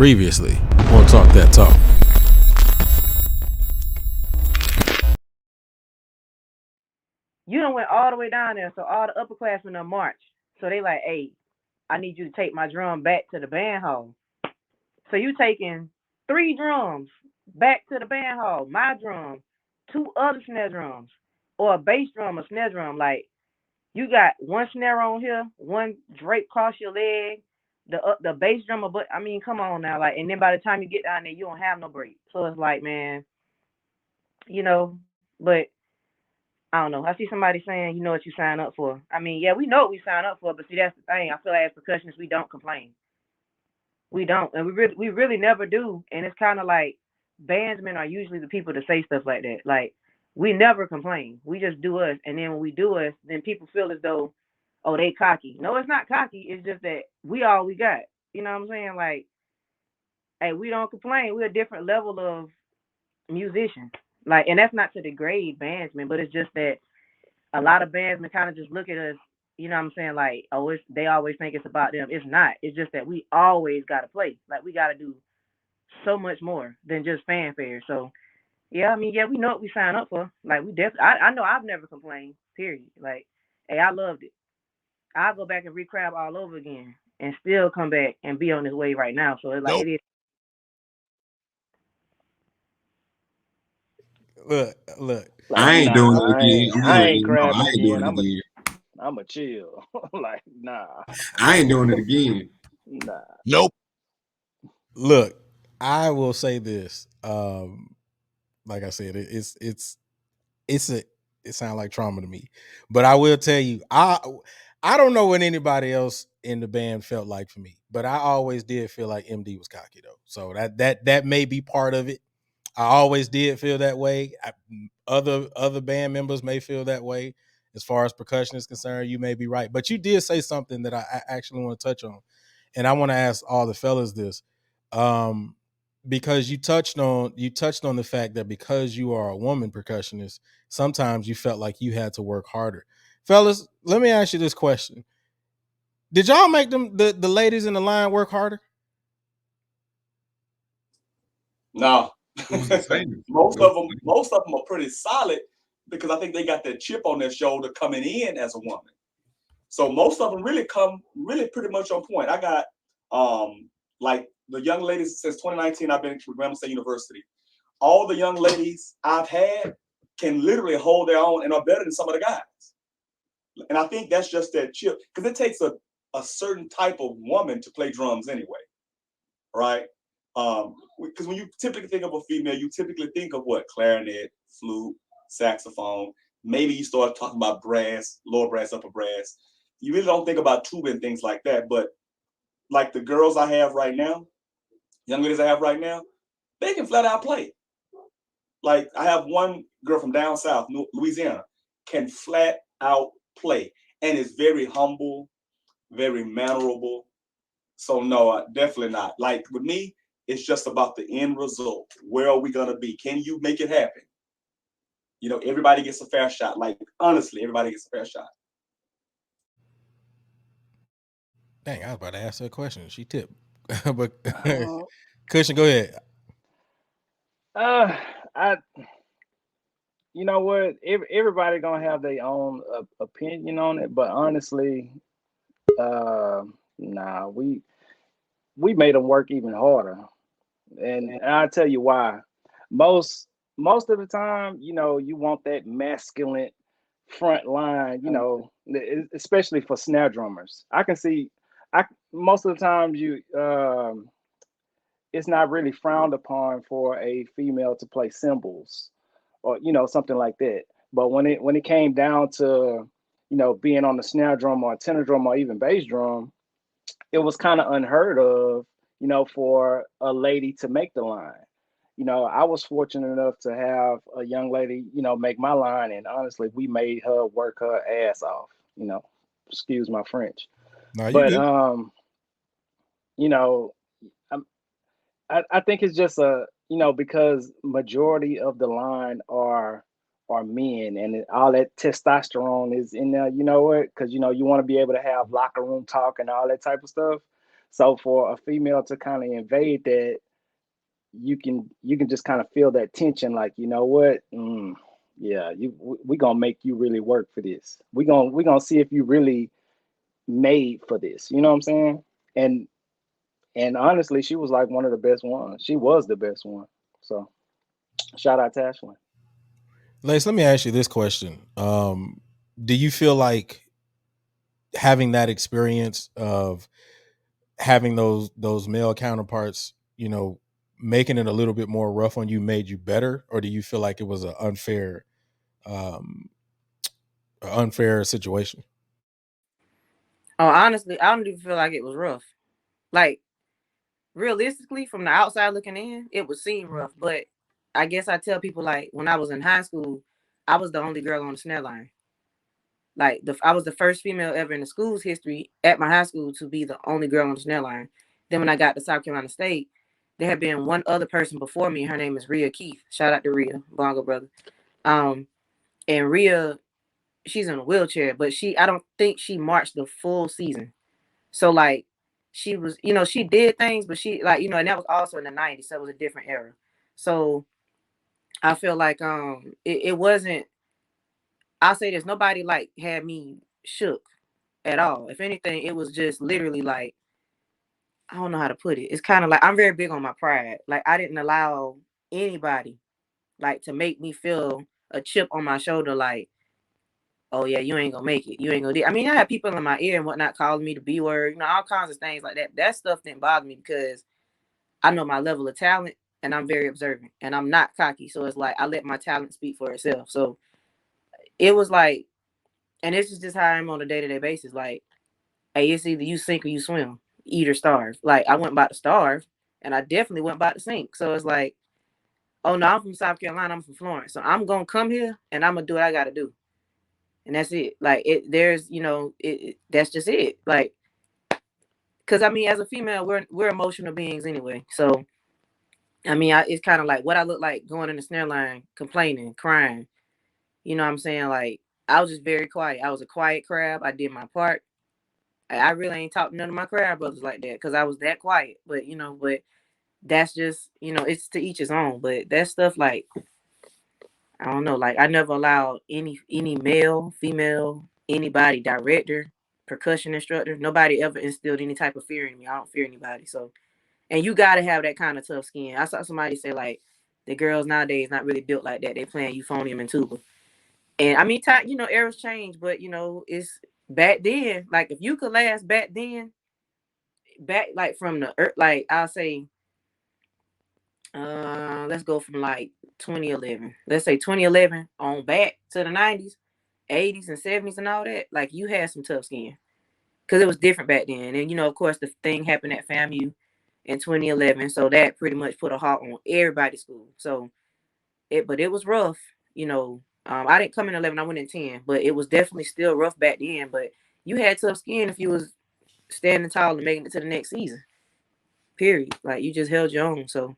Previously on Talk That Talk. You done went all the way down there, so all the upperclassmen are march. So they like, hey, I need you to take my drum back to the band hall. So you taking 3 drums back to the band hall, my drum, 2 other snare drums, or a bass drum, a snare drum. Like, you got one snare on here, one drape across your leg, the bass drum, but I mean, come on now, like, and then by the time you get down there, you don't have no break. So it's like, man, but I don't know. I see somebody saying, you know what you sign up for. I mean, yeah, we know what we sign up for, but see, that's the thing. I feel like as percussionists, we don't complain. We don't, and we really never do. And it's kind of like bandsmen are usually the people to say stuff like that. Like, we never complain. We just do us, and then when we do us, then people feel as though, oh, they cocky. No, it's not cocky. It's just that we all we got. You know what I'm saying? Like, hey, we don't complain. We're a different level of musician. Like, and that's not to degrade bandsmen, but it's just that a lot of bandsmen kind of just look at us, you know what I'm saying, like, oh, they always think it's about them. It's not. It's just that we always got to play. Like, we got to do so much more than just fanfare. So, yeah, I mean, yeah, we know what we sign up for. Like, we definitely, I know I've never complained, period. Like, hey, I loved it. I'll go back and recrab all over again and still come back and be on this wave right now. So, it's like, Nope. it is. Look. I ain't doing it again. I'm gonna I let ain't you know. I crabbing ain't again. doing it again. I'm a chill. Like, nah. I ain't doing it again. Nah. Nope. Look, I will say this. Like I said, it's a it sounds like trauma to me. But I will tell you, I don't know what anybody else in the band felt like for me, but I always did feel like MD was cocky though. So that may be part of it. I always did feel that way. Other band members may feel that way. As far as percussion is concerned, you may be right. But you did say something that I actually want to touch on. And I want to ask all the fellas this. Because you touched on the fact that because you are a woman percussionist, sometimes you felt like you had to work harder. Fellas, let me ask you this question. Did y'all make the ladies in the line work harder? No. Who's the same? Most of them are pretty solid because I think they got that chip on their shoulder coming in as a woman. So most of them really come pretty much on point. I got like the young ladies since 2019. I've been with Grambling State University. All the young ladies I've had can literally hold their own and are better than some of the guys. And I think that's just that chip because it takes a certain type of woman to play drums anyway, right? Because when you typically think of a female, you typically think of what? Clarinet, flute, saxophone. Maybe you start talking about brass, lower brass, upper brass. You really don't think about tuba and things like that. But like the girls I have right now, young ladies I have right now, they can flat out play. Like I have one girl from down south, Louisiana, can flat out play and is very humble, very mannerable. So no, definitely not. Like with me, it's just about the end result. Where are we gonna be? Can you make it happen? You know, everybody gets a fair shot. Like honestly, everybody gets a fair shot. Dang, I was about to ask her a question. She tipped. But Uh, Cushion, go ahead. I. You know what? Everybody gonna have their own opinion on it, but honestly, uh, nah, we made them work even harder, and I'll tell you why. Most most of the time, you want that masculine front line, especially for snare drummers. I can see, I most of the times it's not really frowned upon for a female to play cymbals or something like that. But when it came down to being on the snare drum or tenor drum or even bass drum, it was kind of unheard of, for a lady to make the line. I was fortunate enough to have a young lady, make my line, and honestly, we made her work her ass off. Excuse my French, No, you but good. you know, I think it's just because majority of the line are men, and all that testosterone is in there. You know what? Because you want to be able to have locker room talk and all that type of stuff. So for a female to kind of invade that, you can just kind of feel that tension, like, you know what? Yeah, we gonna make you really work for this. We gonna see if you really made for this. You know what I'm saying? And honestly, she was like one of the best ones. She was the best one. So shout out to Ashley. Lace, let me ask you this question. Do you feel like having that experience of having those male counterparts, you know, making it a little bit more rough on you made you better, or do you feel like it was an unfair situation? Oh, honestly, I don't even feel like it was rough. Like, realistically, from the outside looking in, it would seem rough. But I guess I tell people, like, when I was in high school, I was the only girl on the snare line. Like, I was the first female ever in the school's history at my high school to be the only girl on the snare line. Then when I got to South Carolina State, there had been one other person before me. Her name is Rhea Keith. Shout out to Rhea, Bongo brother. And Rhea, she's in a wheelchair, but I don't think she marched the full season. So like, she was, she did things, but she, like, and that was also in the 90s, so it was a different era. So I feel like it wasn't, I'll say this, nobody like had me shook at all. If anything, it was just literally like, I don't know how to put it. It's kind of like, I'm very big on my pride. Like, I didn't allow anybody like to make me feel a chip on my shoulder, like, oh yeah, you ain't gonna make it. You ain't gonna do. I mean, I had people in my ear and whatnot calling me the B word, all kinds of things like that. That stuff didn't bother me because I know my level of talent and I'm very observant and I'm not cocky. So it's like I let my talent speak for itself. So it was like, and this is just how I'm on a day-to-day basis. Like, hey, it's either you sink or you swim, eat or starve. Like, I went about to starve and I definitely went about to sink. So it's like, oh no, I'm from South Carolina, I'm from Florence. So I'm gonna come here and I'm gonna do what I gotta do. And that's it. Like, there's, that's just it. Like, because I mean, as a female, we're emotional beings anyway. So I mean, it's kind of like what I look like going in the snare line, complaining, crying. You know what I'm saying? Like, I was just very quiet. I was a quiet crab. I did my part. I really ain't talking to none of my crab brothers like that because I was that quiet. But but that's just, it's to each his own. But that stuff, like, I don't know. Like, I never allowed any male, female, anybody, director, percussion instructor, nobody ever instilled any type of fear in me. I don't fear anybody. So, and you got to have that kind of tough skin. I saw somebody say, like, the girls nowadays not really built like that. They playing euphonium and tuba. And I mean, time, eras change, but it's back then. Like, if you could last back then, back like from the earth, like I'll say, let's go from like 2011. Let's say 2011 on back to the 90s, 80s and 70s and all that. Like, you had some tough skin because it was different back then. And of course, the thing happened at FAMU in 2011, so that pretty much put a halt on everybody's school. So but it was rough. I didn't come in 11, I went in 10, but it was definitely still rough back then. But you had tough skin if you was standing tall and making it to the next season. Period. Like, you just held your own. So